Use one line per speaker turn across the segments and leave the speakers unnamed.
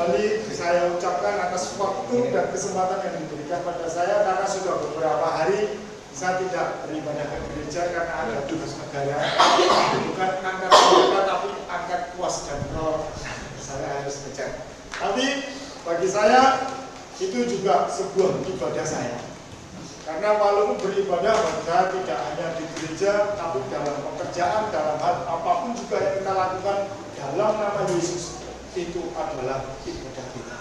kembali saya ucapkan atas waktu dan kesempatan yang diberikan pada saya, karena sudah beberapa hari saya tidak beribadah ke gereja karena ada tugas negara, bukan angkat senjata tapi angkat kuas dan roh. Saya harus ngecek. Tapi bagi saya itu juga sebuah ibadah saya. Karena walaupun beribadah saya tidak hanya di gereja, tapi dalam pekerjaan, dalam hal apapun juga yang kita lakukan dalam nama Yesus, itu adalah ibadah kita.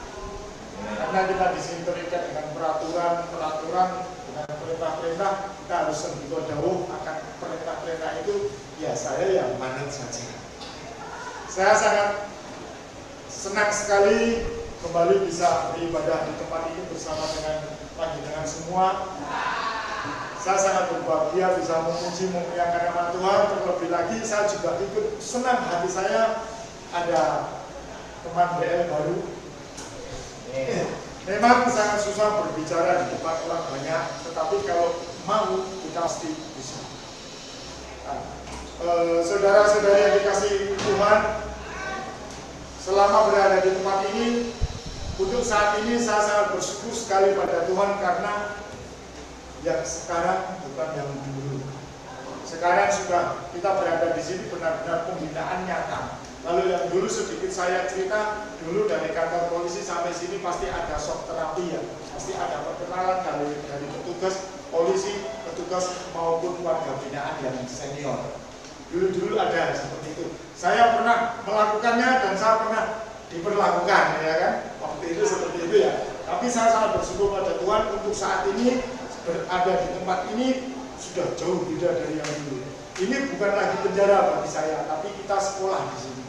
Karena kita di sini terikat dengan peraturan, dengan perintah-perintah, kita harus sendiri dawuh akan perintah-perintah itu. Ya saya yang manut saja. Saya sangat senang sekali kembali bisa beribadah di tempat ini bersama dengan panjenengan semua. Saya sangat berbahagia bisa memuji memuliakan nama Tuhan. Terlebih lagi saya juga ikut senang hati saya ada teman BL baru. Memang sangat susah berbicara di depan orang banyak, tetapi kalau mau kita pasti bisa. Saudara-saudari yang dikasihi Tuhan, selama berada di tempat ini, untuk saat ini saya sangat bersyukur sekali pada Tuhan karena yang sekarang bukan yang dulu. Sekarang sudah kita berada di sini benar-benar pembinaan nyata. Lalu yang dulu sedikit saya cerita, dulu dari kantor polisi sampai sini pasti ada shock terapi ya, pasti ada perkenalan dari petugas polisi, petugas maupun warga binaan yang senior. Dulu ada seperti itu. Saya pernah melakukannya dan saya pernah diperlakukan, ya kan? Waktu itu seperti itu ya. Tapi saya sangat bersyukur pada Tuhan untuk saat ini berada di tempat ini sudah jauh beda dari yang dulu. Ini bukan lagi penjara bagi saya, tapi kita sekolah di sini.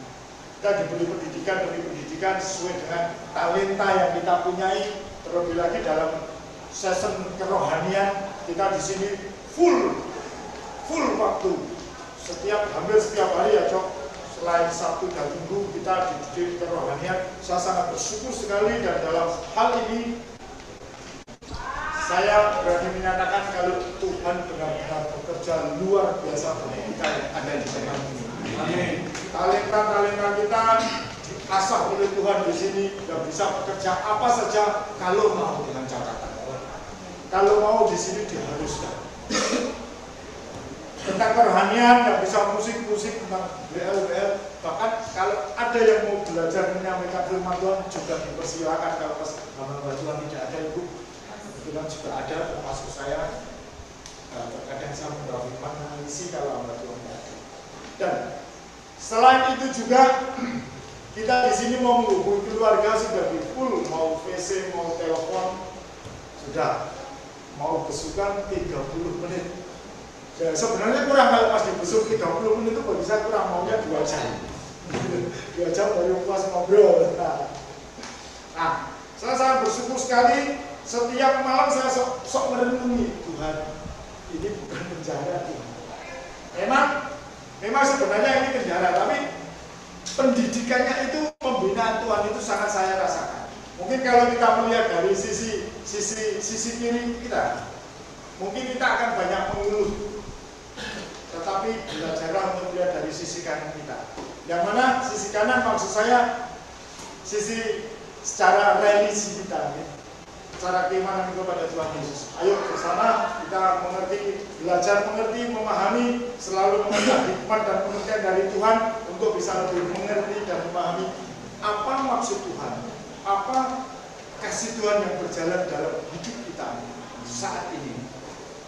Kita diberi pendidikan sesuai dengan talenta yang kita punyai. Terlebih lagi dalam session kerohanian kita di sini full waktu. Hampir setiap hari ya Cok. Selain Sabtu dan Minggu kita dididik kerohanian. Saya sangat bersyukur sekali dan dalam hal ini saya berani menyatakan kalau Tuhan benar-benar bekerja luar biasa bagi kita yang ada di tengah ini. Talenta kita diasah oleh Tuhan di sini dan bisa bekerja apa saja kalau mau dengan catatan. Kalau mau di sini diharuskan. Tentang kerohanian nggak bisa musik tentang BL, bahkan kalau ada yang mau belajar menyampaikan firman Tuhan juga dipersilakan. Kalau pas hamba Tuhan tidak ada ibu, kebetulan juga ada termasuk saya. Terkadang saya membawa firman mengisi kalau hamba Tuhan tidak ada. Dan selain itu juga kita di sini mau menghubungi keluarga sudah di full, mau VC, mau telepon sudah, mau besukan 30 menit. Ya, sebenarnya kurang kalau pas dibesuk 30 menit itu bagi saya kurang, maunya 2 jam. 2 jam baru puas ngobrol. Nah, saya sangat bersyukur sekali setiap malam saya sok merenungi Tuhan. Ini bukan penjara Tuhan. Memang sebenarnya ini penjara, tapi pendidikannya itu, pembinaan Tuhan itu sangat saya rasakan. Mungkin kalau kita melihat dari sisi kiri kita, mungkin kita akan banyak mengeluh. Tetapi belajarlah untuk melihat dari sisi kanan kita. Yang mana sisi kanan maksud saya sisi secara religi kita, ya. Secara keimanan kepada Tuhan Yesus. Ayo bersama kita belajar mengerti, memahami, selalu mengerti hikmat dan pengertian dari Tuhan untuk bisa lebih mengerti dan memahami apa maksud Tuhan, apa kasih Tuhan yang berjalan dalam hidup kita saat ini,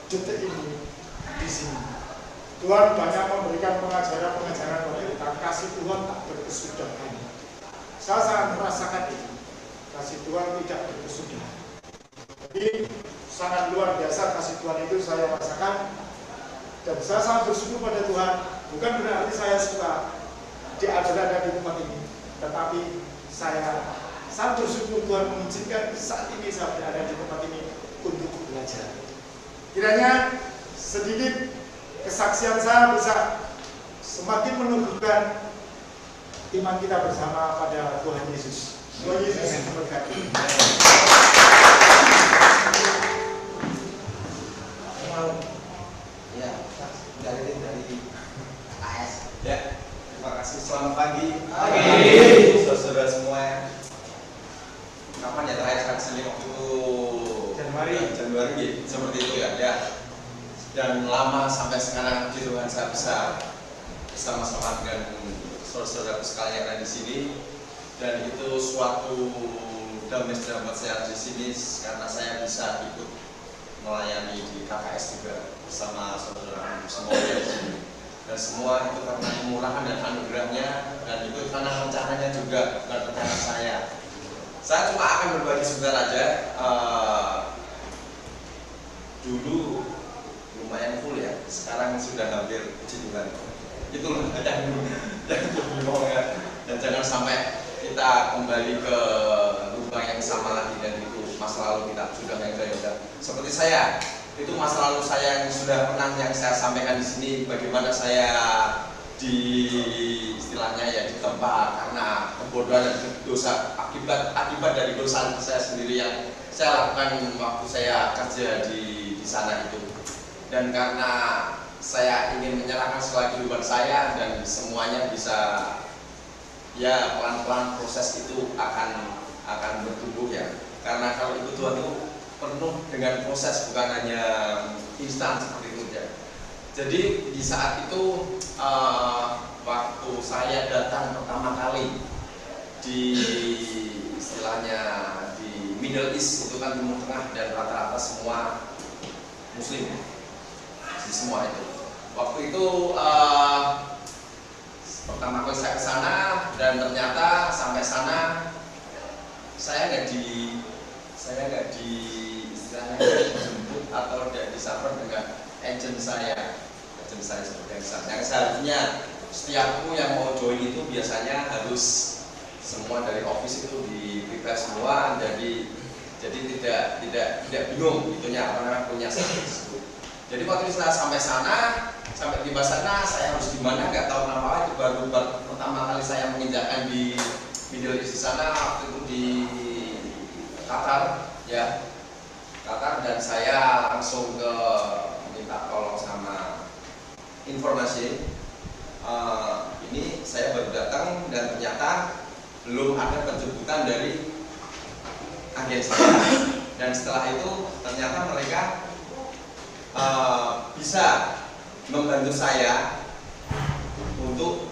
detik ini, di sini. Tuhan banyak memberikan pengajaran-pengajaran kepada kita. Kasih Tuhan tak berkesudahan. Saya sangat merasakan itu. Kasih Tuhan tidak berkesudahan. Jadi sangat luar biasa kasih Tuhan itu saya rasakan. Dan saya sangat bersyukur pada Tuhan. Bukan berarti saya suka ada di tempat ini, tetapi saya sangat bersyukur Tuhan mengizinkan saat ini saya berada di tempat ini untuk belajar. Kiranya sedikit kesaksian saya bisa semakin menumbuhkan iman kita bersama pada Tuhan Yesus. Tuhan Yesus yang memberkati.
Ya, dari AS. Ya, terima kasih. Selamat pagi. Saudara semua.
hasilnya waktu itu
Januari
seperti itu ya. Dan lama sampai sekarang puji Tuhan saya bisa bersama-sama dengan saudara-saudara sekalian yang ada di sini, dan itu suatu damai buat saya di sini karena saya bisa ikut melayani di KKS juga bersama saudara semua di sini. Dan semua itu karena kemurahan dan anugerahnya, dan itu karena rencananya juga, bukan rencana saya. Saya cuma akan berbagi sebentar aja. Dulu lumayan full ya, sekarang sudah hampir puji Tuhan. Itu loh yang bingung ya. Dan jangan sampai kita kembali ke lubang yang sama lagi, dan itu masa lalu kita sudah yang seperti saya. Itu masa lalu saya yang sudah pernah yang saya sampaikan di sini, bagaimana saya di istilahnya ya ditempa karena kebodohan dan dosa, akibat dari dosa saya sendiri yang saya lakukan waktu saya kerja di sana itu. Dan karena saya ingin menyerahkan segala kehidupan saya dan semuanya bisa ya pelan-pelan proses itu akan bertumbuh ya. Karena kalau kebutuhan itu penuh dengan proses, bukan hanya instan seperti itu ya. Jadi di saat itu waktu saya datang pertama kali di istilahnya di Middle East, itu kan Timur Tengah, dan rata-rata semua Muslim di semua itu. Waktu itu pertama kali saya ke sana, dan ternyata sampai sana saya nggak di istilahnya dijemput atau tidak disaper dengan agent saya seperti yang seharusnya setiapku yang mau join itu biasanya harus semua dari office itu di prepare semua, jadi tidak bingung itunya apa punya tersebut. Jadi waktu itu saya sampai tiba sana, saya harus gimana nggak tahu kenapa. Itu baru pertama kali saya menginjakkan di Middle East di sana, waktu itu di Qatar ya, dan saya langsung ke minta tolong sama informasi. Ini saya baru datang dan ternyata belum ada penjemputan dari agen saya, dan setelah itu ternyata mereka bisa membantu saya untuk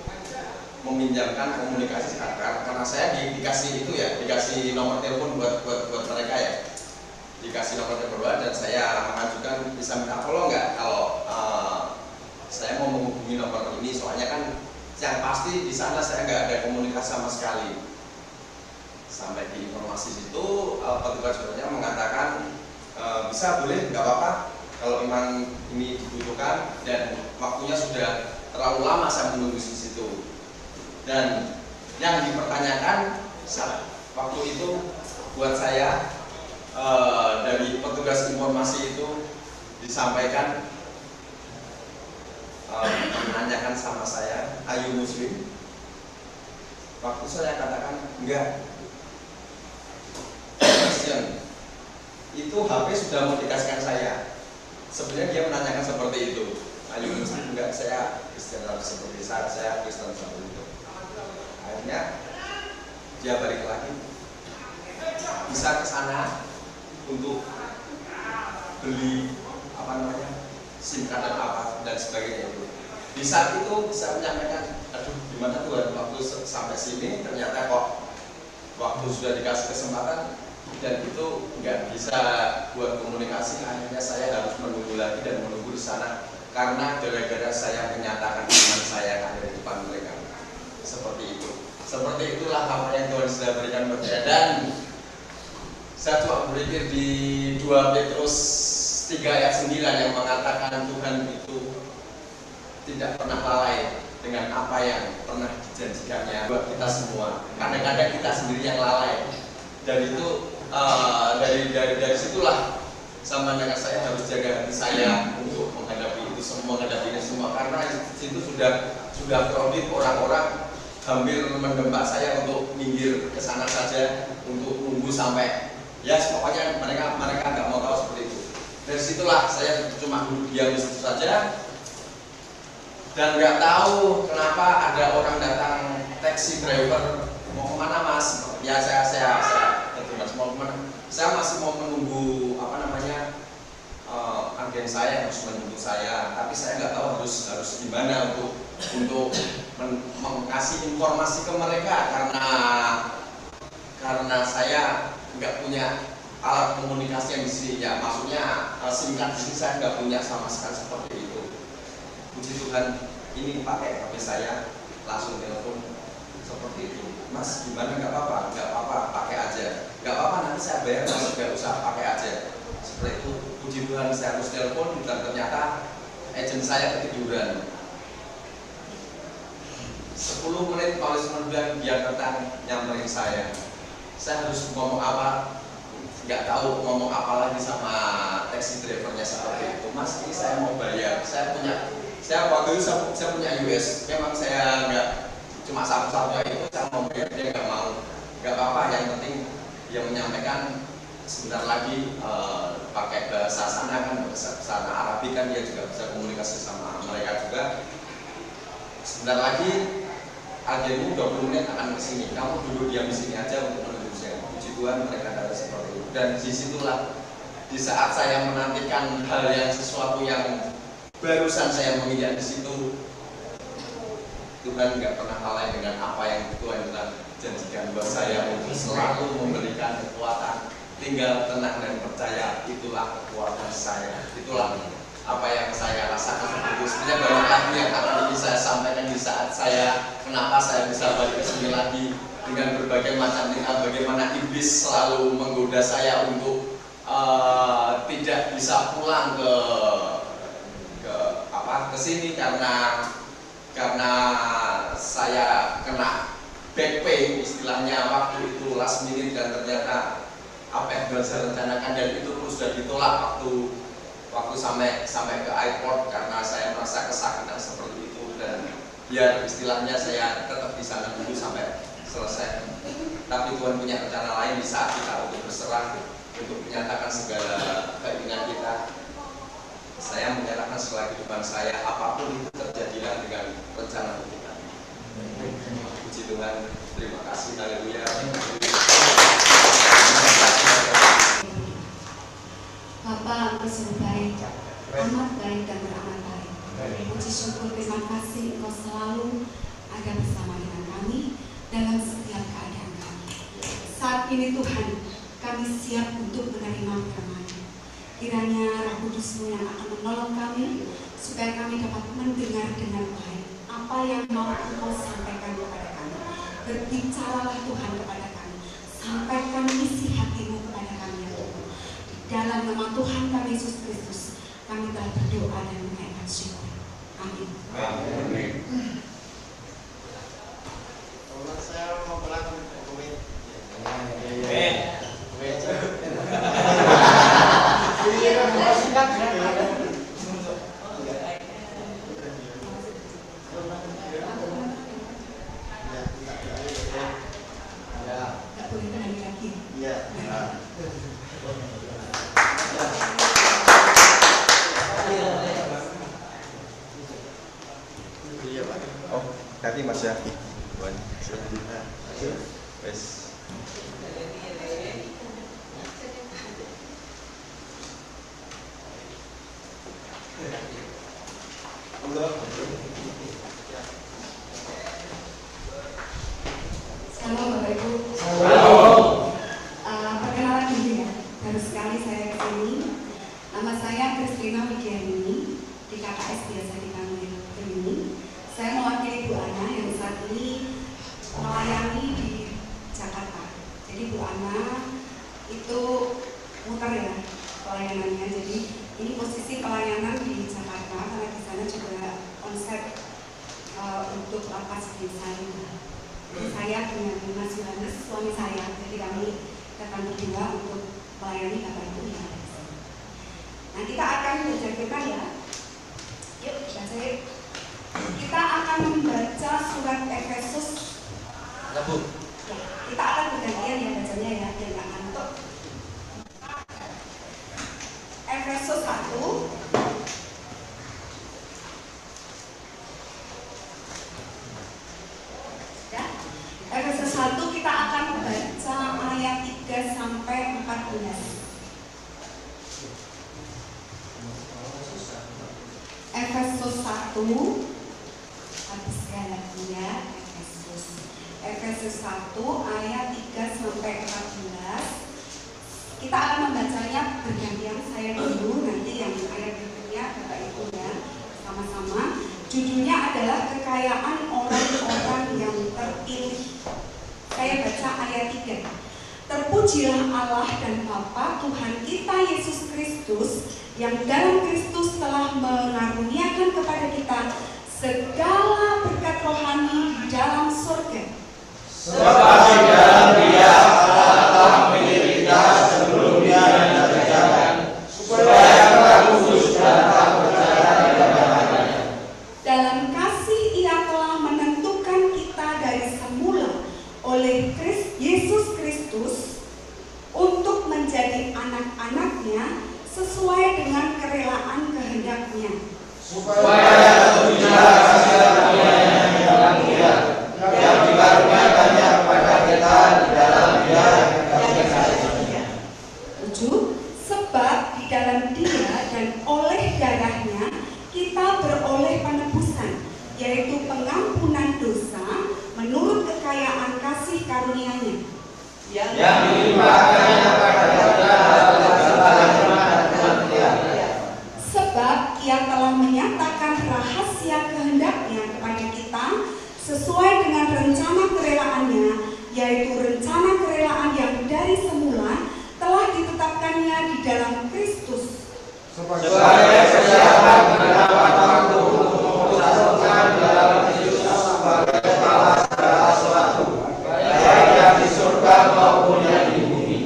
meminjamkan komunikasi karena saya dikasih itu ya, dikasih nomor telepon buat mereka ya, dikasih nomor telepon, dan saya mengajukan bisa minta tolong nggak kalau saya mau menghubungi nomor ini, soalnya kan yang pasti di sana saya nggak ada komunikasi sama sekali. Sampai di informasi situ petugas sebenarnya mengatakan bisa, boleh, nggak apa-apa kalau memang ini dibutuhkan, dan waktunya sudah terlalu lama saya menunggu di situ. Dan yang dipertanyakan saat waktu itu buat saya dari petugas informasi itu disampaikan menanyakan sama saya, "Are you Muslim?" Waktu saya katakan enggak. Question. Itu HP sudah mau dikasihkan saya. Sebenarnya dia menanyakan seperti itu. "Are you Muslim?" Enggak, saya Kristen seperti saya Kristen seperti itu. Akhirnya dia balik lagi, bisa ke sana untuk beli SIM card dan apa dan sebagainya itu. Di saat itu bisa menyampaikan, aduh gimana Tuhan, waktu sampai sini ternyata kok waktu sudah dikasih kesempatan dan itu nggak bisa buat komunikasi. Akhirnya saya harus menunggu lagi dan menunggu di sana karena gara-gara saya menyatakan iman saya ada di depan mereka. Seperti itu. Seperti itulah apa yang Tuhan sudah berikan kepada saya. Dan saya cuma berpikir di 2 Petrus 3 ayat 9 yang mengatakan Tuhan itu tidak pernah lalai dengan apa yang pernah dijanjikannya buat kita semua. Kadang-kadang kita sendiri yang lalai. Dan itu dari situlah sama dengan saya harus jaga hati saya untuk menghadapi itu semua, menghadapi ini semua, karena di situ sudah kredit orang-orang hampir mendempak saya untuk minggir ke sana saja untuk nunggu sampai ya pokoknya mereka nggak mau tahu seperti itu. Dari situlah saya cuma duduk diam di situ saja dan nggak tahu kenapa ada orang datang taxi driver, "Mau kemana Mas?" Ya saya tentu Mas, "Mau kemana?" saya masih mau menunggu agen saya harus menjemput saya, tapi saya nggak tahu harus gimana untuk mengasih informasi ke mereka karena saya nggak punya alat komunikasi yang di sini ya, maksudnya singkat di sini saya nggak punya sama sekali seperti itu. Puji Tuhan ini pakai HP saya, langsung telepon seperti itu. Mas gimana, nggak apa-apa pakai aja, nggak apa-apa nanti saya bayar, mas nggak usah pakai aja. Seperti itu. Puji Tuhan saya harus telepon dan ternyata agent saya ketiduran. 10 menit Paulus bilang dia datang nyamperin saya harus ngomong apa, nggak tahu ngomong apa lagi sama taxi drivernya seperti itu. Mas ini saya mau bayar, waktu itu saya punya US, memang saya nggak cuma satu-satunya itu saya mau bayar, dia nggak mau. Nggak apa-apa, yang penting dia menyampaikan sebentar lagi pakai bahasa sana kan, bahasa Arabi kan, dia juga bisa komunikasi sama mereka juga. Sebentar lagi agenmu 20 menit akan kesini, kamu duduk diam di sini aja untuk menunggu saya. Puji Tuhan mereka datang seperti itu, dan disitulah di saat saya menantikan hal yang sesuatu yang barusan saya menginjak di situ, Tuhan nggak pernah lalai dengan apa yang Tuhan telah janjikan buat saya untuk selalu memberikan kekuatan. Tinggal tenang dan percaya, itulah kekuatan saya, itulah apa yang saya rasakan. Sebenarnya banyak lagi yang akan ingin saya sampaikan di saat kenapa saya bisa balik ke sini lagi dengan berbagai macam tingkah, bagaimana iblis selalu menggoda saya untuk tidak bisa pulang ke sini karena saya kena back pain istilahnya waktu itu last minute, dan ternyata apa yang saya rencanakan dan itu terus sudah ditolak waktu sampai ke airport karena saya merasa kesakitan seperti itu, dan biar istilahnya saya tetap di sana dulu sampai selesai. Tapi Tuhan punya rencana lain di saat kita untuk berserah, untuk menyatakan segala keinginan kita. Saya menyerahkan selagi kehidupan saya, apapun itu terjadilah dengan rencana Tuhan. Puji Tuhan, terima kasih, haleluya.
Bapak bersungguh baik, amat baik dan beramat baik. Puji syukur, terima kasih Engkau selalu ada bersama dengan kami dalam setiap keadaan kami. Saat ini Tuhan, kami siap untuk menerima firman. Kiranya Roh Kudus-Mu yang akan menolong kami supaya kami dapat mendengar dengan baik apa yang mau Engkau sampaikan kepada kami. Berbicaralah Tuhan kepada kami, sampaikan isi hati-Mu kepada kami ya Tuhan. Dalam nama Tuhan kami Yesus Kristus, kami telah berdoa dan mengucapkan syukur. Amin.
Amin.
Saya mau berlaku dokumen.
Oh, ganti Mas ya. Wes.
Shalom Bapak Ibu. Perkenalan diri ya. Baru sekali saya kesini. Nama saya Kristina Widiani, di KKS biasa dipanggil Rini. Saya mewakili Bu Ana yang saat ini melayani di Jakarta. Jadi Bu Ana itu muter ya pelayanannya. Jadi ini posisi pelayanan di Jakarta karena di sana juga konsep untuk lapas desa. Jadi saya dengan Mas Yohanes, suami saya, jadi kami datang berdua untuk melayani Bapak Ibu yang ada di sini. Nah, kita akan belajar ya. Yuk, baca yuk. Kita akan membaca surat Efesus.
Ya, Bu.
Ya, kita akan bergantian ya bacanya ya, biar nggak ngantuk. Efesus 1. Ya. Efesus 1 kita akan baca ayat 3 sampai 14. 14. Efesus 1 habis Galatia, Efesus 1 ayat 3 sampai 14. Kita akan membacanya bergantian, saya dulu, nanti yang ayat berikutnya Bapak Ibu ya, sama-sama. Judulnya adalah kekayaan orang-orang yang terpilih. Saya baca ayat 3. Terpujilah Allah dan Bapa Tuhan kita Yesus Kristus, yang dalam Kristus telah mengaruniakan kepada kita segala berkat rohani di dalam surga.
Sebab di dalam Dia Allah telah memilih kita sebelumnya dikerjakan, supaya kita kudus dan tak percaya kepada-Nya.
Dalam kasih Ia telah menentukan kita dari semula oleh Yesus Kristus untuk menjadi anak-anak-Nya sesuai dengan kerelaan kehendak-Nya.
Supaya tentunya kasih karunia-Nya yang mulia, yang dikaruniakannya kepada kita di dalam Dia yang kasih.
7. Sebab di dalam Dia dan oleh darah-Nya kita beroleh penebusan, yaitu pengampunan dosa menurut kekayaan kasih karunia-Nya
yang dilimpahkannya kepada kita dalam segala hikmat dan mulia.
Sebab Ia telah menyatakan rahasia kehendak-Nya kepada kita sesuai dengan rencana kerelaan-Nya, yaitu rencana kerelaan yang dari semula telah ditetapkannya di dalam Kristus,
supaya siapa mendapat waktu untuk memutuskan dalam Kristus sebagai kepala segala sesuatu, baik yang di surga maupun yang di bumi.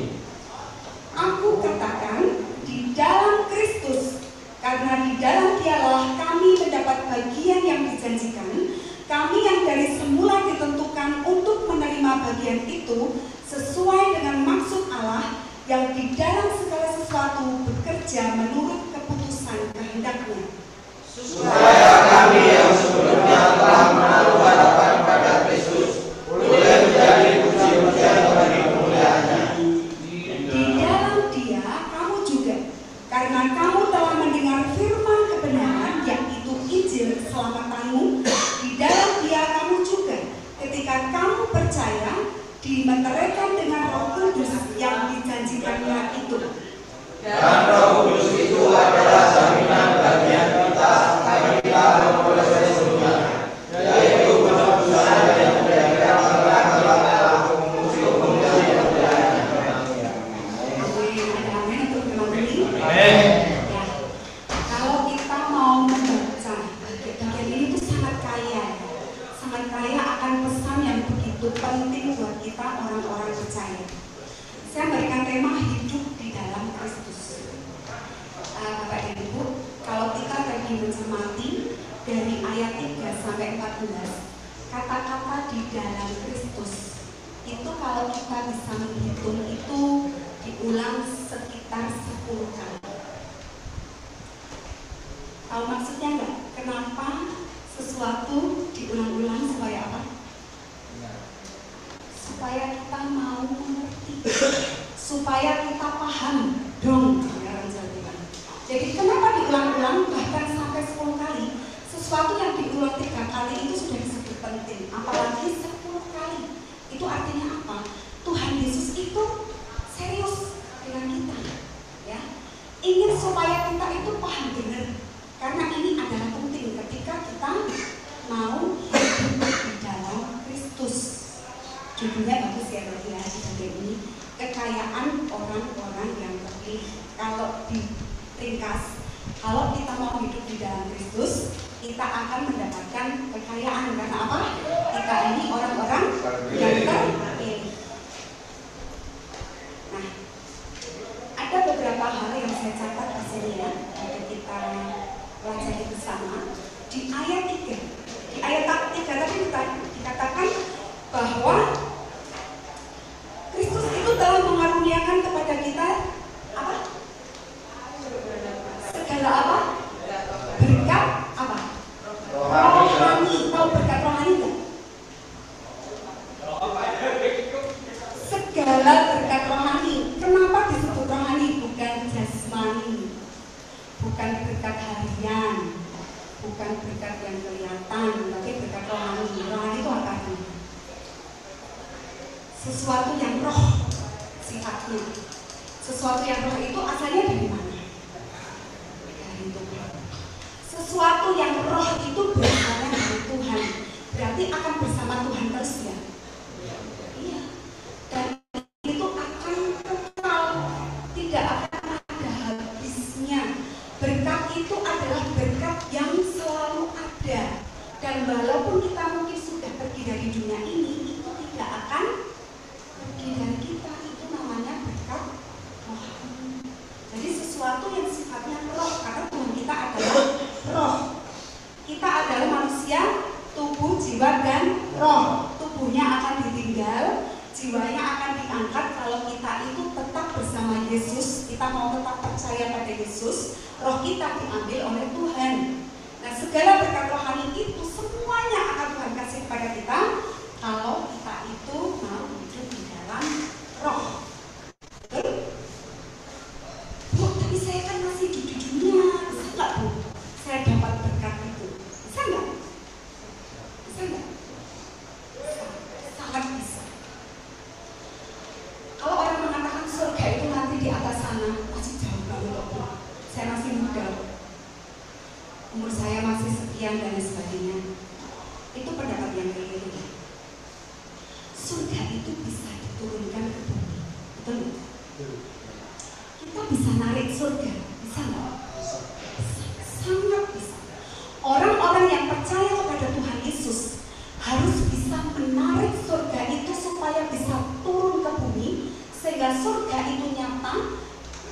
Aku katakan di dalam Kristus, karena di dalam Dialah kami mendapat bagian yang dijanjikan, kami yang dari semula ditentukan untuk menerima bagian itu sesuai dengan maksud Allah yang di dalam segala sesuatu bekerja menurut keputusan kehendak-Nya.
Supaya kami yang sebelumnya telah menaruh harapan pada Kristus boleh menjadi puji-pujian bagi kemuliaan-Nya.
Di dalam Dia kamu juga, karena kamu telah mendengar firman kebenaran, yaitu Injil keselamatanmu, di dalam Dia kamu juga, ketika kamu percaya, dimeteraikan dengan Roh Kudus yang dijanjikannya itu.
Dan Roh Kudus itu adalah jaminan bagian kita sampai kita memperoleh sesungguhnya, yaitu penebusan yang menjadikan Allah untuk memuji kemuliaan-Nya.
Ada amin untuk mengerti?
Amin.
Ya. Kalau kita mau membaca bagian ini tuh sangat kaya akan pesan yang begitu penting buat kita orang-orang percaya. Saya berikan tema hidup di dalam Kristus. Bapak dan Ibu, kalau kita lagi mencermati dari ayat 3 sampai 14, kata-kata di dalam Kristus itu kalau kita bisa menghitung itu diulang sekitar 10 kali. Tahu maksudnya enggak? Kenapa sesuatu diulang-ulang supaya apa? Supaya kita mau mengerti, supaya kita paham dong. Jadi kenapa diulang-ulang bahkan sampai 10 kali? Sesuatu yang diulang 3 kali itu sudah disebut penting, apalagi 10 kali. Itu artinya apa? Tuhan Yesus itu serius dengan kita, ya. Ingin supaya kita itu paham benar. Karena ini adalah penting ketika kita mau hidup di dalam Kristus. Judulnya bagus ya Bapak ya, di bagian ini, kekayaan orang-orang yang terpilih. Kalau diringkas, kalau kita mau hidup di dalam Kristus, kita akan mendapatkan kekayaan. Karena apa? Kita ini orang-orang yang terpilih. Nah, ada beberapa hal yang saya catat di sini ya, untuk kita pelajari bersama. Di ayat 3, di ayat 3 tadi dikatakan bahwa Kristus itu telah mengaruniakan kepada kita apa? Segala apa? Berkat apa? Rohani. Tahu berkat rohani enggak? Segala berkat rohani. Kenapa disebut keabadian, bukan berkat yang kelihatan, tapi berkat rohani. Rohani itu apa? Sesuatu yang roh sifatnya. Sesuatu yang roh itu asalnya dari mana? Dari Tuhan. Sesuatu yang roh itu berasalnya dari Tuhan. Berarti akan bersama Tuhan terus ya? Iya. Dan itu akan kekal, tidak akan ada habisnya. Berkat itu adalah berkat yang selalu ada. Dan walaupun kita mungkin sudah pergi dari dunia ini, itu tidak akan pergi dari kita. Itu namanya berkat rohani. Jadi sesuatu yang sifatnya roh, karena Tuhan kita adalah roh. Kita adalah manusia, tubuh, jiwa, dan roh. Tubuhnya akan ditinggal, jiwanya akan diangkat kalau kita itu tetap bersama Yesus. Kita mau tetap percaya pada Yesus, roh kita diambil oleh Tuhan. Nah, segala berkat rohani itu semuanya akan Tuhan kasih kepada kita kalau kita itu mau hidup di dalam roh. Betul? Bu, tapi saya kan masih di dunia, bisa nggak Bu? Saya dapat berkat itu, bisa nggak? Bisa nggak? Bisa, sangat bisa. Kalau orang mengatakan surga itu nanti di atas sana, masih jauh banget Bu. Saya masih muda, umur saya masih sekian dan sebagainya. Itu pendapat yang keliru. Surga itu bisa diturunkan ke bumi, betul? Kita bisa narik surga, bisa nggak? Sangat bisa. Orang-orang yang percaya kepada Tuhan Yesus harus bisa menarik surga itu supaya bisa turun ke bumi, sehingga surga itu nyata.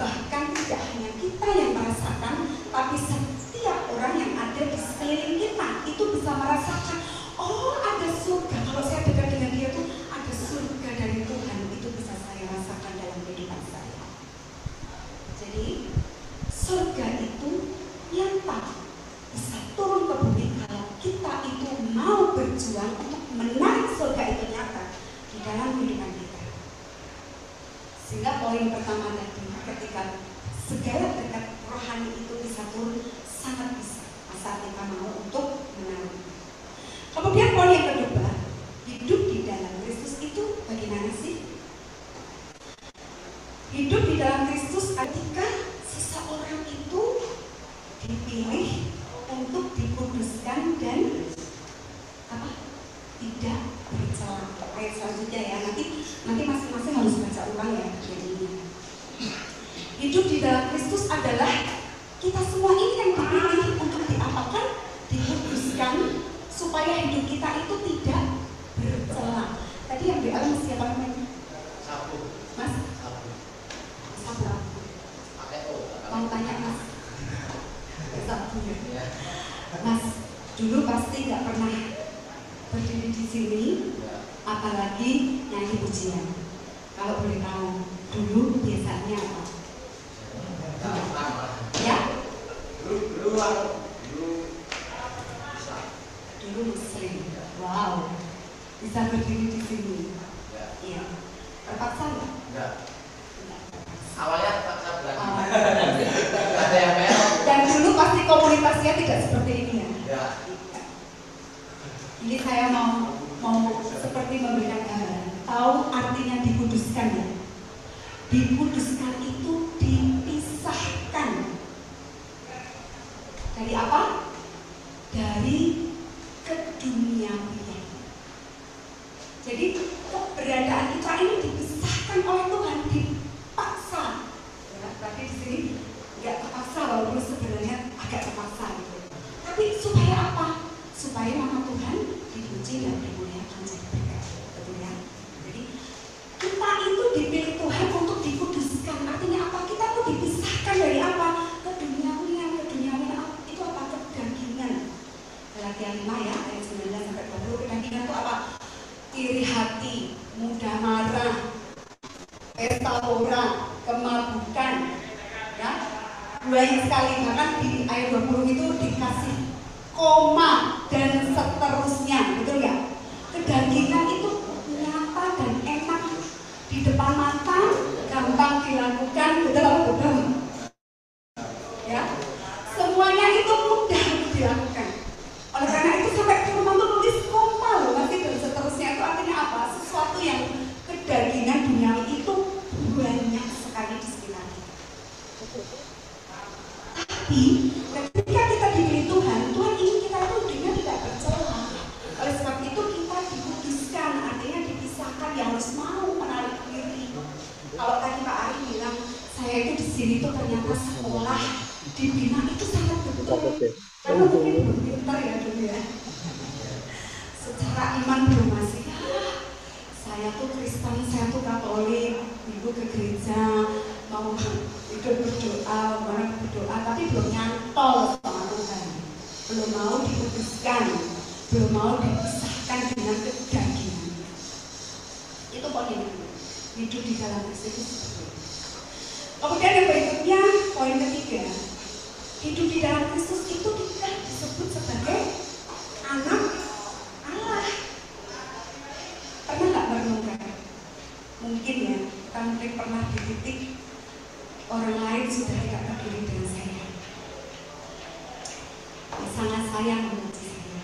Bahkan tidak hanya kita yang merasakan, tapi setiap orang yang ada di sekeliling kita itu bisa merasakan, oh ada surga. Kalau saya dekat dengan dia tuh ada surga dari Tuhan, itu bisa saya rasakan dalam kehidupan saya. Jadi surga itu nyata, bisa turun ke bumi kalau kita itu mau berjuang untuk menarik surga itu nyata di dalam kehidupan kita. Sehingga poin pertama tadi, ketika segala berkat rohani itu bisa turun, sangat bisa asal kita mau untuk menarik. Kemudian poin yang kedua, hidup di dalam Kristus itu bagaimana sih? Hidup di dalam Kristus ketika seseorang itu dipilih untuk dikuduskan dan tidak bercela. Ayat selanjutnya ya, nanti masing-masing harus baca ulang ya. Hidup di dalam Kristus adalah kita semua ini yang dipilih untuk diapakan? Dikuduskan supaya hidup kita itu tidak bercela. Tadi yang di alam siapa namanya?
Sapu.
Mas?
Sapu.
Sapu.
Pakai O.
Mau tanya Mas? Sapu ya. Mas, dulu pasti nggak pernah berdiri di sini, apalagi nyanyi pujian. Kalau boleh tahu, dulu biasanya apa? Ya? Dulu muslim. Wow, bisa berdiri di sini. Iya. Terpaksa nggak?
Enggak.
Nggak terpaksa.
Awalnya terpaksa berarti. Ada yang merah.
Dan dulu pasti komunitasnya tidak seperti ini ya.
Ya.
Ini saya mau seperti memberikan gambaran. Tahu artinya dikuduskan ya? Dikuduskan itu dipisahkan. Dari apa? Dari keduniawian. Jadi keberadaan kita ini dipisahkan oleh Tuhan, dipaksa. Ya, tapi di sini nggak terpaksa, walaupun sebenarnya agak terpaksa gitu. Tapi supaya apa? Supaya nama Tuhan dipuji dan dimuliakan jadi berkat. Betul ya? Jadi kita itu dipilih Tuhan untuk dikuduskan. Artinya apa? Kita tuh dipisahkan dari apa? Keduniawian itu apa? Kedagingan. Galatia 5 ya, ayat 19 sampai 20. Kedagingan itu apa? Iri hati, mudah marah, pesta pora, kemabukan, ya. Banyak sekali, bahkan di ayat 20 itu dikasih koma dan seterusnya, betul ya? Kedagingan itu nyata dan enak di depan mata, gampang dilakukan, betul apa betul? Ya, semuanya itu Tapi ketika kita diberi Tuhan, Tuhan ingin kita itu hidupnya tidak bercela. Oleh sebab itu kita dikuduskan, artinya dipisahkan, yang harus mau menarik diri. Kalau tadi Pak Ari bilang, saya itu di sini tuh ternyata sekolah dibina itu sangat betul. Karena mungkin belum pintar ya dulu ya. Secara iman belum masih. Saya tuh Kristen, saya tuh Katolik, minggu ke gereja, mau hidup berdoa, tapi belum nyantol sama Tuhan. Belum mau dikuduskan, belum mau dipisahkan dengan kedagingan. Itu poin hidup di dalam Kristus. Kemudian yang berikutnya, poin ketiga, hidup di dalam Kristus itu kita disebut sebagai anak Allah. Pernah nggak merenungkan? Mungkin ya, kita mungkin pernah di titik orang lain sudah tidak peduli dengan saya. Pasangan saya membenci saya,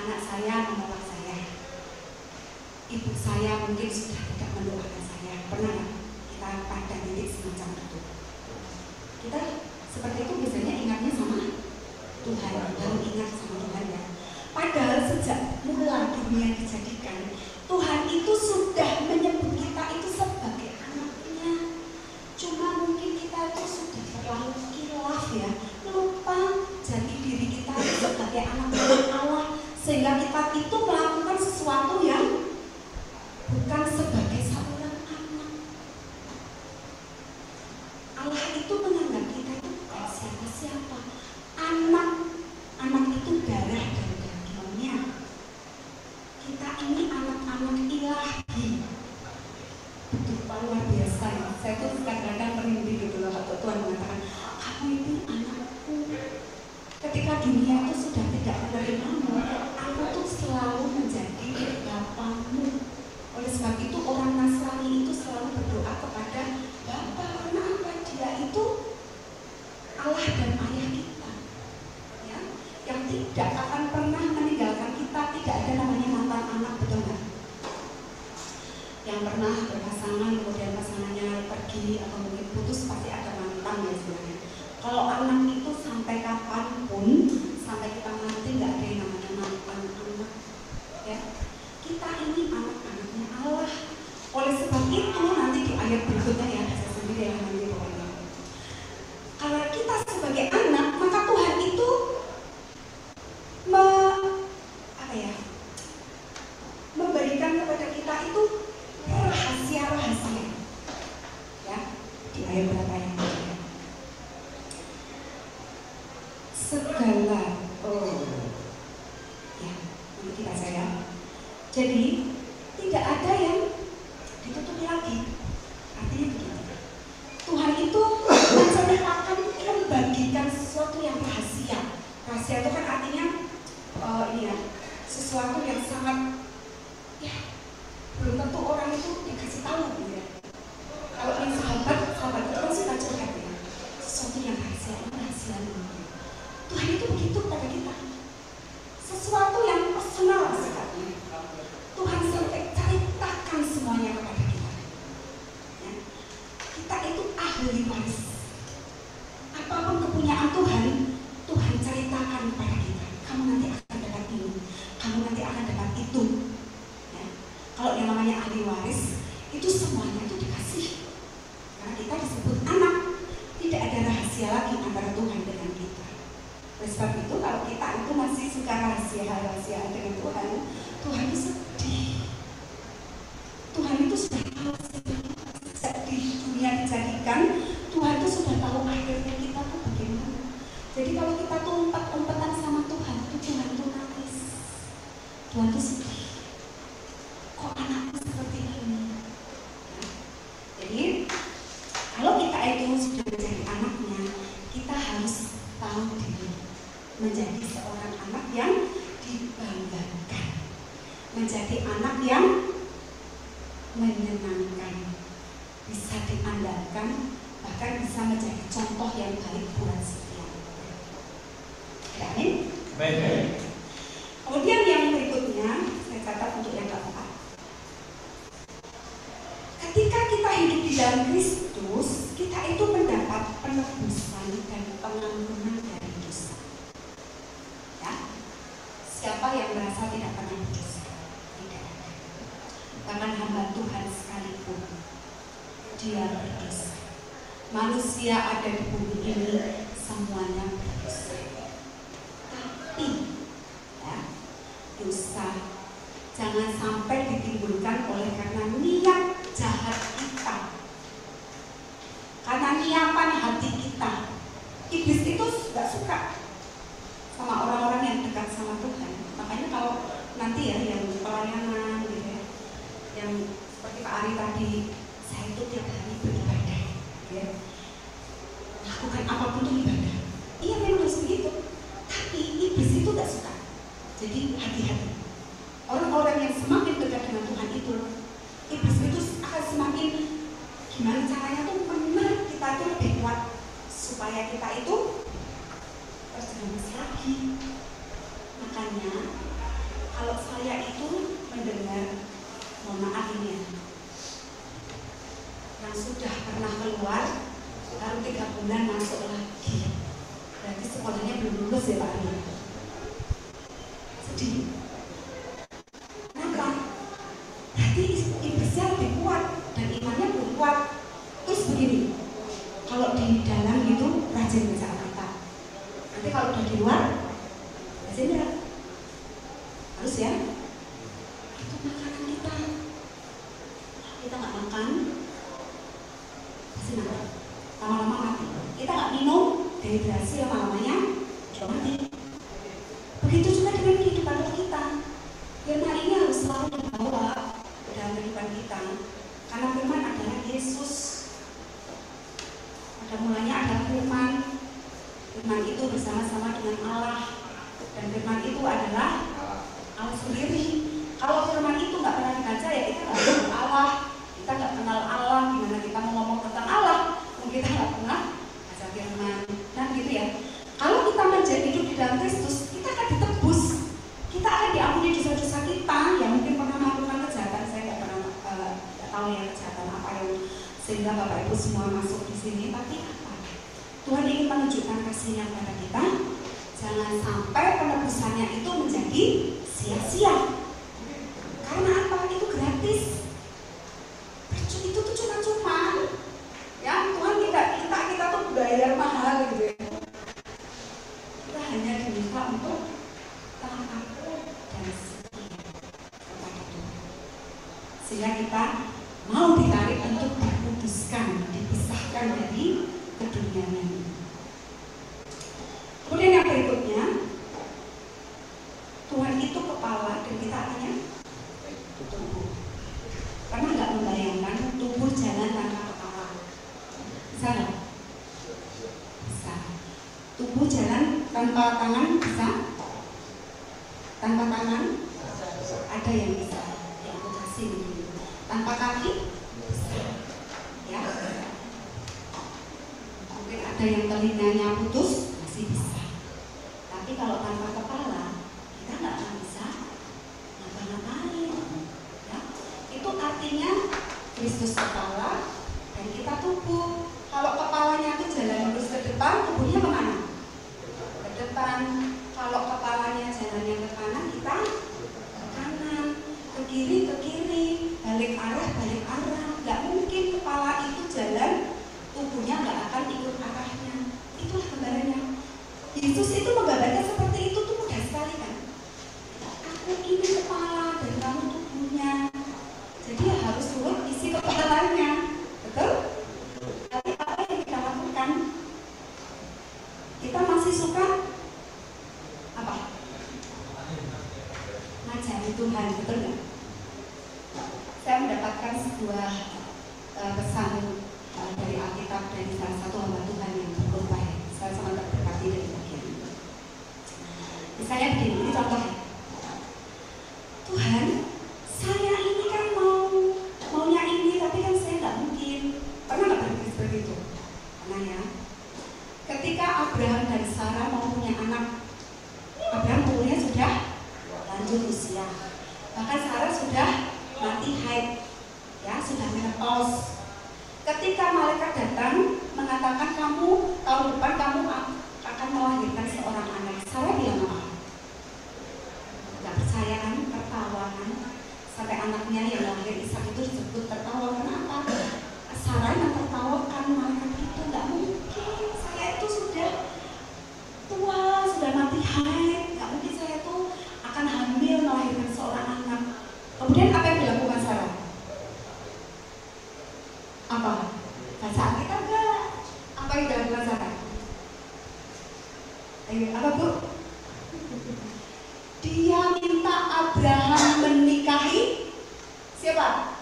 anak saya menolak saya, ibu saya mungkin sudah tidak mendoakan saya. Pernah nggak kita pada titik semacam itu? Kita seperti itu biasanya ingatnya sama Tuhan, baru ingat sama Tuhan ya. Padahal sejak mula dunia dijadikan, Tuhan itu sudah menyebut kita itu sebagai anaknya. Cuma mungkin kita itu sudah terlalu kilaf ya, lupa jadi diri kita itu sebagai anak Allah, sehingga kita itu melakukan sesuatu yang bukan sebagai seorang anak. Allah itu menganggap kita itu bukan siapa-siapa. Anak itu darah dan dagingnya. Kita ini anak-anak ilahi. Betapa luar biasa ya. Saya tuh kadang-kadang merinding gitu loh waktu Tuhan mengatakan, kamu ini anakku. Ketika dunia itu sudah tidak menerimamu, aku tuh selalu menjadi bapamu. Oleh sebab itu orang Nasrani itu selalu berdoa kepada Bapa, karena apa? Dia itu Allah dan ayah kita, ya, yang tidak akan pernah meninggalkan kita. Tidak ada namanya mantan anak, betul nggak? Yang pernah berpasangan kemudian pasangannya pergi atau mungkin putus, pasti ada mantan ya sebenarnya. Kalau anak itu sampai kapanpun, sampai kita mati, nggak ada yang namanya mantan anak, ya. Kita ini anak-anaknya Allah. Oleh sebab itu nanti di ayat berikutnya ya, saya sendiri yang nanti pokoknya. Kalau kita sebagai anak, maka Tuhan itu memberikan kepada kita itu rahasia-rahasia. Ya, di ayat berapa yang ya? Segala ya, nanti kita saya. Jadi tidak ada yang ditutupi lagi. Artinya begini, Tuhan itu menceritakan, membagikan sesuatu yang rahasia. Rahasia itu kan artinya ini ya, sesuatu yang sangat ya, belum tentu orang itu dikasih tahu gitu ya. Kalau ini sahabat itu kan suka curhat ya, sesuatu yang rahasia. Tuhan itu begitu pada kita, sesuatu yang personal sekali. Tuhan sampai ceritakan semuanya kepada kita. Ya. Kita itu ahli waris. Apapun kepunyaan Tuhan, Tuhan ceritakan kepada kita. Kamu nanti akan dapat ini, kamu nanti akan dapat itu. Ya. Kalau yang namanya ahli waris, itu semuanya itu dikasih. Karena kita disebut anak, tidak ada rahasia lagi antara Tuhan dengan kita. Oleh sebab itu, kalau kita itu masih suka rahasia dengan Tuhan, Tuhan itu sedih. Tuhan itu sudah tahu sejak di dunia dijadikan, Tuhan itu sudah tahu akhirnya kita tuh bagaimana. Jadi kalau kita tuh umpet-umpetan sama Tuhan tuh nangis. Tuhan tuh sedih. Kok anakku seperti ini? Nah, jadi kalau kita itu sudah menjadi anaknya, kita harus tahu diri, menjadi seorang anak yang dibanggakan, menjadi anak yang menyenangkan, bisa diandalkan, bahkan bisa menjadi contoh yang baik buat setiap orang. Amin.
Amin.
Kemudian yang berikutnya saya catat untuk yang keempat. Ketika kita hidup di dalam Kristus, kita itu mendapat mendapat penebusan dan pengampunan dari dosa. Ya, siapa yang merasa tidak pernah berdosa? Tidak ada. Bahkan hamba Tuhan sekalipun dia berdosa. Manusia ada di bumi ini semuanya berdosa. Tapi ya, dosa jangan sampai ditimbulkan oleh karena niat jahat kita, karena niatan hati kita. Iblis itu gak suka sama orang-orang yang dekat sama Tuhan. Makanya kalau nanti ya yang pelayanan gitu ya, yang seperti Pak Ari tadi, saya itu tiap hari beribadah ya, lakukan apapun itu ibadah. Iya memang harus begitu, tapi iblis itu gak suka. Jadi hati-hati. Orang-orang yang semakin dekat dengan Tuhan itu, iblis itu akan semakin gimana caranya tuh benar kita itu lebih kuat supaya kita itu terjerumus lagi. Makanya kalau saya itu mendengar, mohon maaf ini ya, yang sudah pernah keluar baru 3 bulan masuk lagi, berarti sekolahnya belum lulus ya Pak Ari. Sedih. Berarti iblisnya lebih kuat dan imannya belum kuat. Terus begini, kalau di dalam itu rajin baca Alkitab, nanti kalau udah di luar rajin ya, harus ya. Itu makanan kita nggak makan pasti mati, lama-lama mati. Kita nggak minum, dehidrasi lama-lamanya udah mati. Begitu juga dengan kehidupan kita. Firman ini harus selalu dibawa dalam kehidupan kita, karena firman adalah Yesus. Pada mulanya adalah firman. Firman itu bersama-sama dengan Allah, dan firman itu adalah Allah sendiri. Kalau firman itu nggak pernah dibaca ya kita nggak kenal Allah. Kita nggak kenal Allah. Gimana kita mau ngomong tentang Allah? Mungkin kita nggak pernah baca firman. Dan gitu ya. Kalau kita menjadi hidup di dalam Kristus, kita akan ditebus. Kita akan diampuni dosa-dosa kita yang mungkin pernah melakukan kejahatan. Saya nggak pernah tahu ya kejahatan apa yang sehingga Bapak Ibu semua masuk di sini. Tapi apa? Tuhan ingin menunjukkan kasih-Nya kepada kita. Jangan sampai penebusannya itu menjadi sia-sia. Karena apa? Itu gratis. Itu tuh cuma-cuma. Ya Tuhan kita tuh bayar mahal gitu ya. Kita hanya diminta untuk taat dan setia kepada Tuhan, sehingga kita mau ditarik untuk dikuduskan, dipisahkan dari keduniaan ini. Kemudian yang berikutnya, Tuhan itu kepala dan kita hanya tubuh. Pernah nggak membayangkan tubuh jalan tanpa kepala? Bisa nggak? Bisa. Tubuh jalan tanpa tangan bisa? Tanpa tangan? Ada yang bisa, yang amputasi gitu. Tanpa kaki? Bisa. Ya. Mungkin ada yang telinganya putus, masih bisa. Tapi kalau tanpa kepala, kita nggak akan bisa ngapa-ngapain. Ya. Itu artinya Kristus kepala dan kita tubuh. Kalau kepalanya itu jalan lurus ke depan, tubuhnya kemana? Ke depan. Kalau kepalanya jalannya ke kanan, kita ke kanan. Ke kiri, balik arah. Nggak mungkin kepala itu jalan, tubuhnya nggak akan ikut arahnya. Itulah gambarannya. Yesus itu menggambarkan seperti itu tuh mudah sekali kan. Aku ini kepala dan kamu tubuhnya. Jadi harus turut isi kepalanya. Betul? Tapi apa yang kita lakukan? Kita masih suka apa? Ngajari Tuhan, betul nggak? Saya mendapatkan sebuah Ketika malaikat datang mengatakan kamu tahun depan kamu akan melahirkan seorang anak, Sarah bilang apa? Gak percaya kan, tertawa kan, sampai anaknya yang lahir Ishak itu disebut tertawa. Kenapa? Sarah yang tertawakan malaikat itu, gak mungkin saya itu sudah tua, sudah mati haid, gak mungkin saya itu akan hamil melahirkan seorang anak. Kemudian apa yang dilakukan Sarah? Apa? Baca Alkitab enggak? Apa yang dilakukan Sarah? Ayo, apa Bu? Dia minta Abraham menikahi siapa?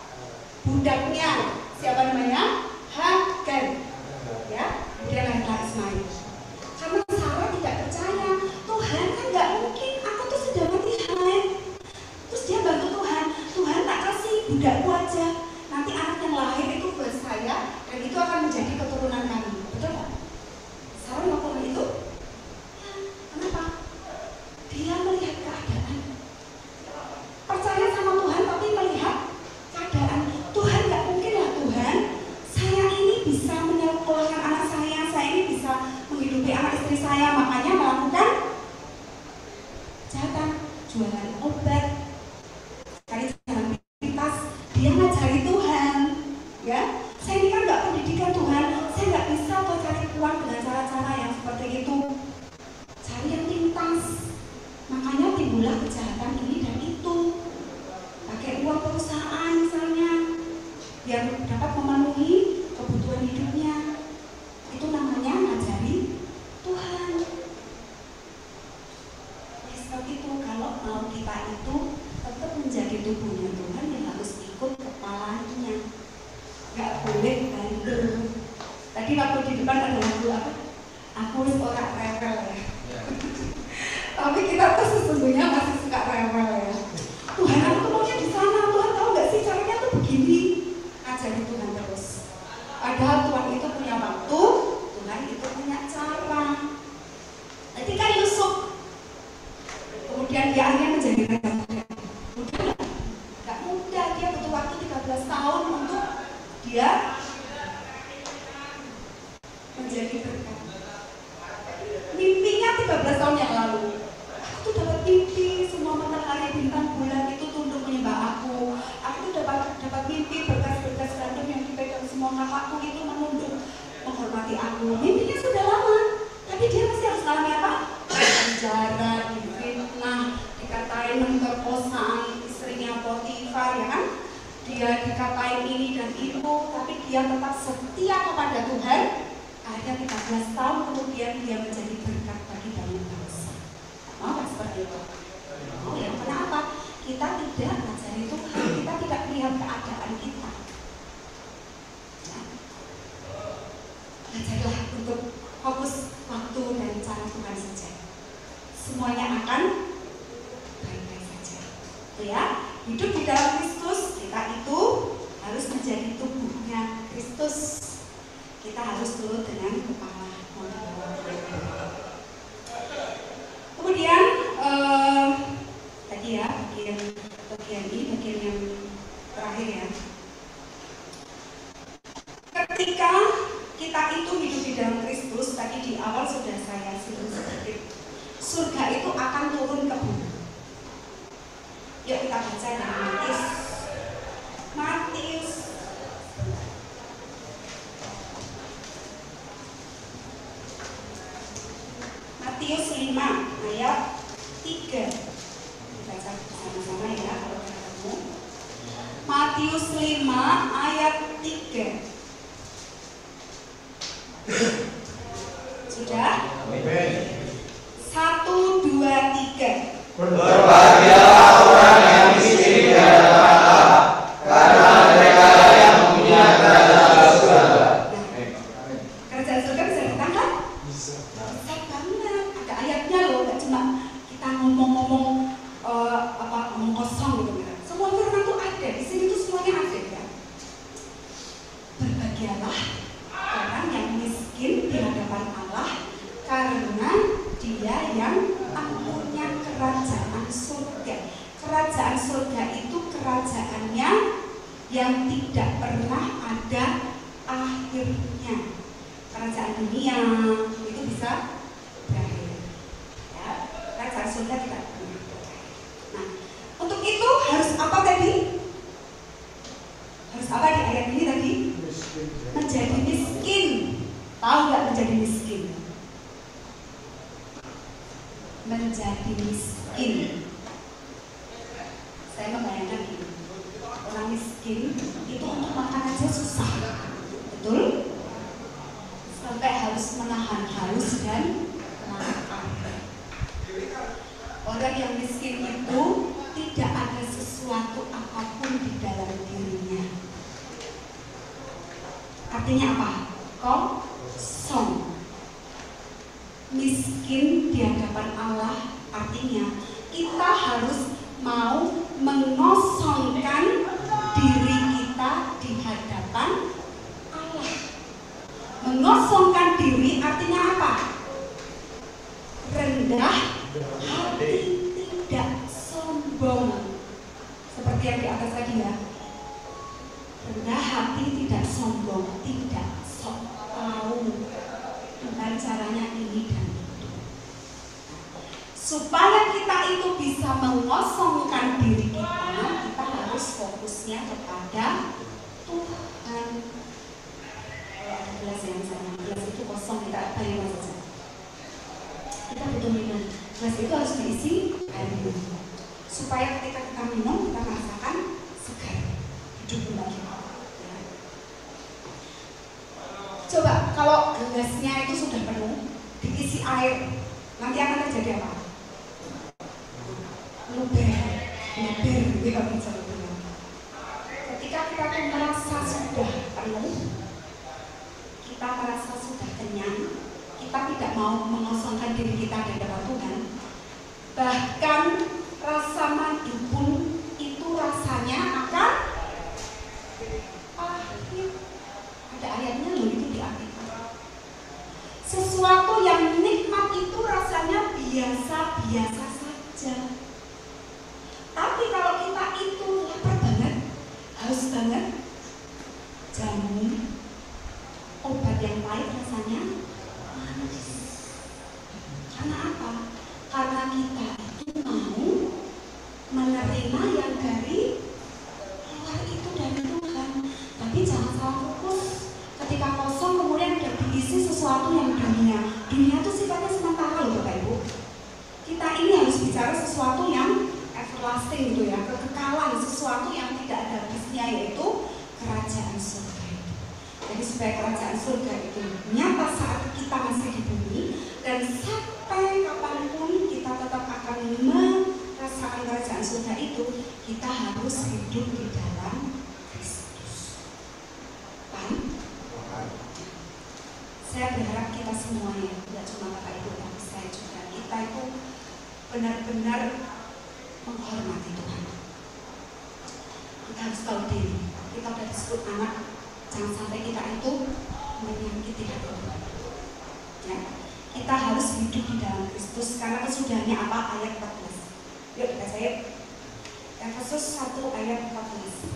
Budaknya. Siapa namanya? Hagar. Ya, dia lahirlah Ismail. Karena Sarah tidak percaya, Tuhan kan nggak mungkin, aku tuh sudah mati haid. Terus dia bantu Tuhan, Tuhan tak kasih budakku aja. Nanti anak yang lahir itu buat saya dan itu akan menjadi keturunan kami. Betul nggak? Sarah melakukan itu? Ya, kenapa? Dia melihat keadaan. Percaya sama Tuhan tapi melihat keadaan. Tuhan nggak mungkin lah Tuhan. Saya ini bisa menyekolahkan anak saya ini bisa menghidupi anak istri saya, makanya melakukan kejahatan, jualan obat, cari jalan pintas. Dia ngajari Tuhan, ya. Saya ini kan nggak pendidikan Tuhan, saya nggak bisa kok cari uang dengan cara-cara yang seperti itu. Cari yang pintas, makanya timbullah kejahatan ini dan itu. Pakai uang perusahaan misalnya, biar dapat memenuhi kebutuhan hidupnya. Itu namanya ngajari Tuhan. Ya sebab itu kalau mau kita itu tetap menjadi tubuhnya Tuhan yang harus ikut kepalanya. Gak boleh bandel. Tadi waktu di depan ada lagu apa? Aku orang rewel ya. Tapi kita tuh sesungguhnya masih suka rewel ya. Tuhan aku tuh maunya di sana. Tuhan tahu nggak sih caranya tuh begini. Ngajari Tuhan terus. Padahal Tuhan itu punya waktu, Tuhan itu punya cara. Ketika Yusuf, kemudian dia akhirnya menjadi raja muda. Mudah nggak mudah, dia butuh waktu 13 tahun untuk dia menjadi berkat. Mimpinya 13 tahun yang lalu. Aku tuh dapat mimpi, semua matahari, bintang, bulan itu tunduk menyembah aku. Aku tuh dapat mimpi berkas-berkas gandum yang dipegang semua kakakku itu menunduk menghormati aku. Mimpinya sudah lama, tapi dia masih harus alami apa? Penjara, difitnah, dikatain memperkosaan istrinya Potifar, ya kan? Dia dikatain ini dan itu, tapi dia tetap setia kepada Tuhan. Akhirnya 13 tahun kemudian dia menjadi berkat bagi banyak bangsa. Mau nggak seperti itu? Oh ya, kenapa? Kita tidak mengajari Tuhan, kita tidak melihat keadaan kita. Ya. Ajarilah untuk fokus waktu dan cara Tuhan saja. Semuanya akan baik-baik saja. Itu ya, hidup di dalam Kristus, kita itu harus menjadi tubuhnya Kristus. Kita harus turut dengan kepala. Kemudian tadi ya bagian ini bagian yang terakhir ya. Ketika kita itu hidup di dalam Kristus, tadi di awal sudah saya singgung sedikit. Surga itu akan turun ke bumi. Yuk kita baca dari Matius 5 ayat 3. Baca sama-sama ya kalau ketemu. Matius 5 ayat 3. Sudah?
Amin.
1, 2, 3.
Berbahagialah orang yang miskin dan harta, karena mereka yang punya kerajaan surga.
Kerajaan surga bisa ditangkap? Bisa banget. Ada ayatnya loh, nggak cuma kita ngomong-ngomong ngomong kosong gitu kan. Semua firman tuh ada di sini tuh semuanya ada ya. Berbahagialah orang yang miskin di hadapan Allah, karena dia yang punya kerajaan surga. Kerajaan surga itu kerajaannya yang tidak pernah ada akhirnya. Kerajaan dunia itu bisa berakhir. Ya, kerajaan surga tidak pernah berakhir. Nah, untuk itu harus apa tadi? Harus apa di ayat ini tadi? Menjadi miskin. Tahu nggak menjadi miskin? Menjadi miskin. Saya membayangkan ini, orang miskin itu untuk makan aja susah, betul? Sampai harus menahan haus dan lapar. Orang yang miskin itu tidak ada sesuatu apapun di dalam dirinya. Artinya apa? Kosong. Miskin di hadapan Allah artinya kita harus mau mengosongkan diri kita di hadapan Allah. Mengosongkan diri artinya apa? Rendah hati, tidak sombong. Seperti yang di atas tadi ya. Rendah hati, tidak sombong, tidak sok tahu dengan caranya ini dan itu. Supaya kita itu bisa mengosongkan diri kita harus fokusnya kepada Tuhan. Kalau ada gelas yang sama, gelas itu kosong, kita bayar saja. Kita butuh minum. Gelas itu harus diisi air minum. Supaya ketika kita minum, kita merasakan segar, hidup kembali. Ya. Coba kalau gelasnya itu sudah penuh, diisi air, nanti akan terjadi apa? Luber, gitu kalau bicara bilang. Ketika kita tuh merasa sudah penuh, kita merasa sudah kenyang, kita tidak mau mengosongkan diri kita dari hadapan Tuhan. Bahkan rasa madu pun itu rasanya akan pahit. Ada ayatnya loh itu di Alkitab. Sesuatu yang nikmat itu rasanya biasa-biasa saja. Tapi kalau kita itu lapar banget, haus banget, jamu, obat yang pahit rasanya manis. Karena apa? Karena kita itu mau menerima yang dari luar itu dari Tuhan. Tapi jangan salah fokus. Ketika kosong kemudian udah diisi sesuatu yang dunia. Dunia itu sifatnya sementara loh Bapak Ibu. Kita ini harus bicara sesuatu yang everlasting gitu ya, kekekalan, sesuatu yang tidak ada habisnya, yaitu kerajaan surga. Jadi supaya kerajaan surga itu nyata saat kita masih di bumi, dan sampai kapanpun kita tetap akan merasakan kerajaan surga itu, kita harus hidup di dalam Kristus. Paham? Saya berharap kita semuanya, tidak cuma Bapak Ibu, tapi saya juga, kita itu benar-benar menghormati Tuhan. Kita harus tahu diri. Kita sudah disebut anak, jangan sampai kita itu menyakiti hati Tuhan. Ya. Kita harus hidup di dalam Kristus karena kesudahannya apa? Ayat 14. Yuk kita saya. Efesus 1 ayat 14.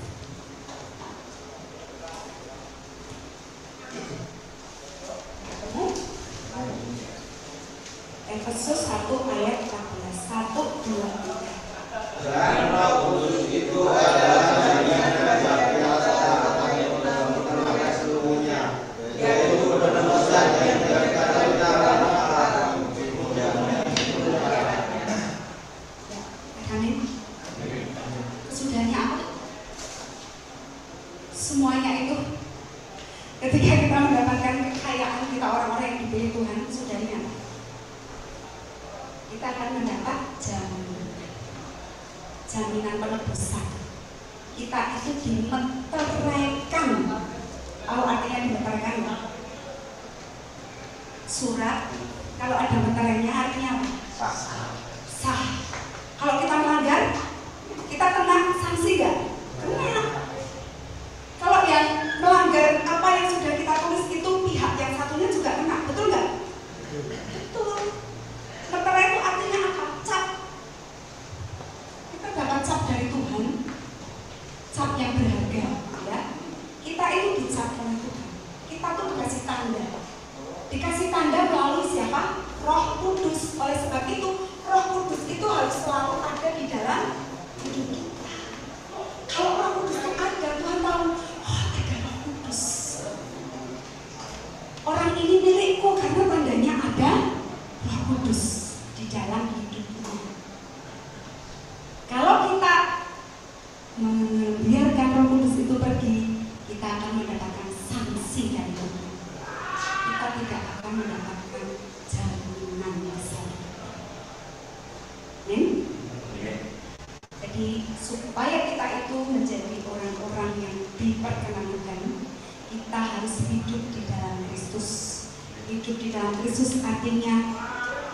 Efesus 1 ayat 14. 1, 2, 3.
Dan Roh Kudus itu adalah bagian dari seluruhnya, yaitu penebusan yang diberikan kita karena Allah.
Amin. Kesudahannya apa? Semuanya itu ketika kita mendapatkan kekayaan kita, orang-orang yang dipilih Tuhan, sudahnya kita akan mendapat jaminan penebusan. Kita itu dimeteraikan. Tahu artinya dimeteraikan? Surat, kalau ada meterainya artinya apa? Sah. Kalau kita melanggar, kita kena sanksi nggak? Kena. Kalau yang melanggar apa yang sudah kita tulis itu, pihak yang satunya juga kena, betul nggak? Betul. Meterai itu artinya apa? Cap. Kita dapat cap dari Tuhan, cap yang berharga, ya. Kita itu dicap oleh Tuhan. Dikasih tanda melalui siapa? Roh Kudus. Oleh sebab itu, Roh Kudus itu harus selalu ada di dalam hidup kita. Kalau Roh Kudus itu ada, Tuhan tahu, oh ada Roh Kudus. Orang ini milikku karena tandanya ada Roh Kudus di dalam hidupku. Kalau kita membiarkan Roh Kudus itu pergi, kita akan mendapatkan sanksi dari Tuhan. Kita tidak akan mendapatkan jaminan masa depan. Jadi supaya kita itu menjadi orang-orang yang diperkenankan, kita harus hidup di dalam Kristus. Hidup di dalam Kristus artinya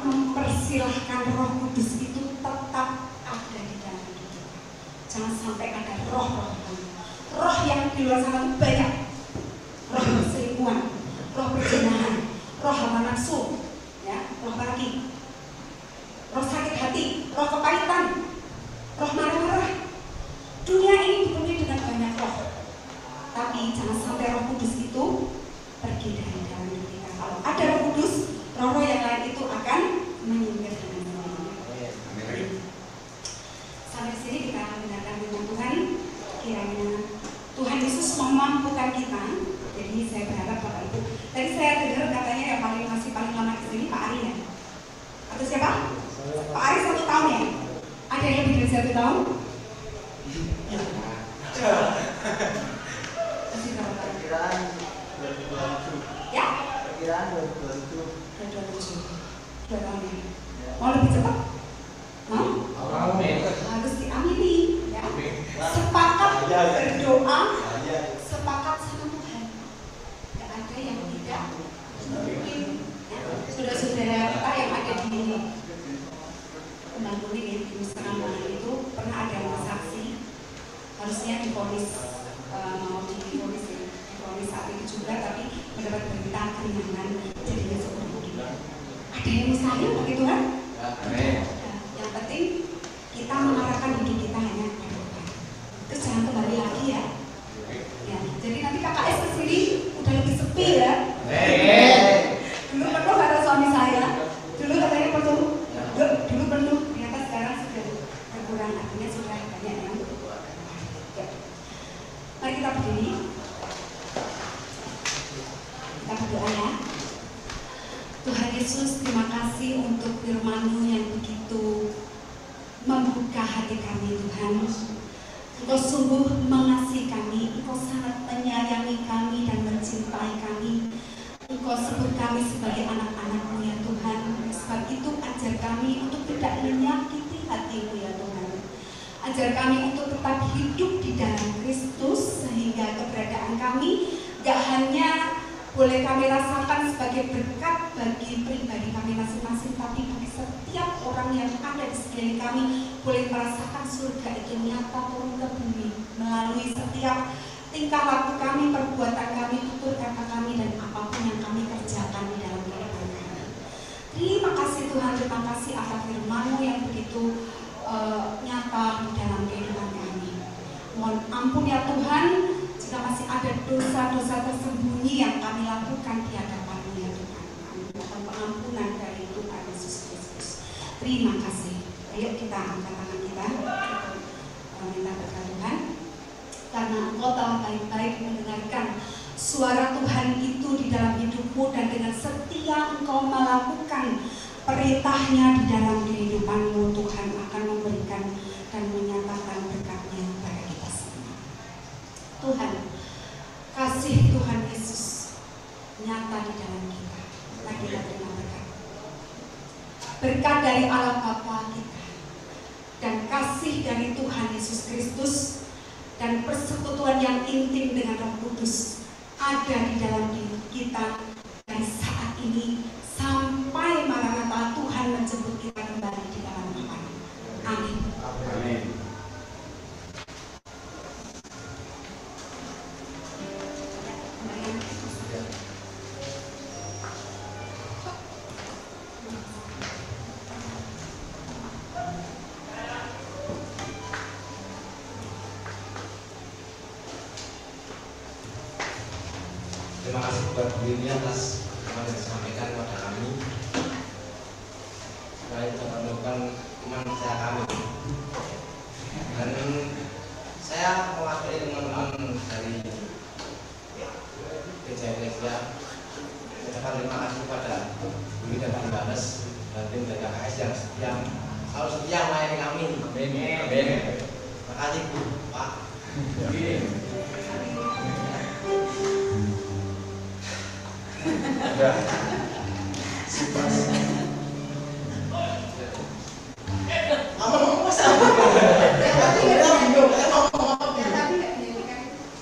mempersilahkan Roh Kudus itu tetap ada di dalam hidup kita. Jangan sampai ada roh yang di luar sana banyak. Roh perselingkuhan, roh perzinahan, roh hawa nafsu, ya, roh lagi, roh sakit hati, roh kepahitan, roh marah-marah. Dunia ini dipenuhi dengan banyak roh. Tapi jangan sampai Roh Kudus itu pergi dari dalam hidup kita. Kalau ada Roh Kudus, roh-roh yang lain itu akan menyingkir dengan sendirinya. Sampai sini kita mendengarkan firman Tuhan. Kiranya Tuhan Yesus memampukan kita. Jadi saya berharap Bapak Ibu. Tadi saya dengar katanya yang masih paling lama di sini Pak Ari ya. Atau siapa? Pak Ari 1 tahun ya. Ada yang lebih dari 1 tahun?
Perkiraan 2027.
Ya?
Perkiraan 2027.
2 tahun ya. Mau lebih cepat? Mau? Harus diamini ya. Sepakat berdoa, sepakat sama Tuhan. Tidak ada yang tidak mungkin. Ya. Saudara-saudara kita yang ada di Kembang Kuning ya, di Nusa itu pernah ada yang saksi, harusnya divonis mau divonis ya, divonis saat itu juga, tapi mendapat berita keringanan jadinya seumur hidup. Ada yang mustahil bagi Tuhan? Yang penting kita mengarahkan hidup kita hanya kepada Tuhan. Terus jangan kembali lagi ya. Ya, jadi nanti KKS kesini udah lebih sepi ya. Dulu penuh kata suami saya. Dulu katanya penuh. Dulu penuh. Ternyata sekarang sudah berkurang. Artinya sudah banyak yang. Ya. Mari kita berdiri. Kita berdoa ya. Tuhan Yesus, terima kasih untuk firman-Mu yang begitu membuka hati kami Tuhan. Engkau sungguh mengasihi kami, Engkau sangat menyayangi kami dan mencintai kami. Engkau sebut kami sebagai anak-anak-Mu ya Tuhan. Sebab itu ajar kami untuk tidak menyakiti hati-Mu ya Tuhan. Ajar kami untuk tetap hidup di dalam Kristus, sehingga keberadaan kami gak hanya boleh kami rasakan sebagai berkat bagi pribadi kami masing-masing, tapi bagi setiap orang yang ada di sekeliling kami boleh merasakan surga itu nyata turun ke bumi melalui setiap tingkah laku kami, perbuatan kami, tutur kata kami, dan apapun yang kami kerjakan di dalam kehidupan kami. Terima kasih Tuhan, terima kasih atas firman-Mu yang begitu nyata di dalam kehidupan kami. Mohon ampun ya Tuhan, jika masih ada dosa-dosa tersembunyi yang kami lakukan di hadapan-Mu ya Tuhan. Kami mohon pengampunan dari Tuhan Yesus Kristus. Terima kasih. Ayo kita angkat tangan kita, minta berkat Tuhan. Karena Engkau telah baik-baik mendengarkan suara Tuhan itu di dalam hidupmu, dan dengan setia Engkau melakukan perintahnya di dalam kehidupanmu, Tuhan akan memberikan dan menyatakan berkat-Nya kepada kita semua. Tuhan, kasih Tuhan Yesus nyata di dalam kita. Mari kita terima berkat. Berkat dari Allah Bapa kita, dan kasih dari Tuhan Yesus Kristus, dan persekutuan yang intim dengan Roh Kudus ada di dalam diri kita dari saat ini sampai Maranatha Tuhan menjemput kita kembali di dalam Tuhan. Amin.
Amin.
Terima kasih buat dirinya atas teman disampaikan kepada kami supaya bisa menemukan teman saya kami. Dan saya mewakili teman-teman dari gereja mengucapkan terima kasih kepada Budi dan Pak Banes dan tim dari KKS yang selalu setia melayani kami. Amin. Terima kasih Bu, Pak.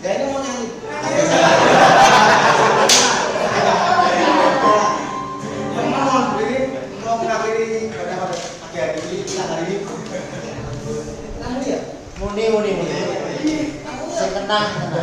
Ya ini mau nyanyi. Mohon diri mau mengakhiri pada pagi hari ini, siang hari ini. Namun ya, muni. Saya kenang.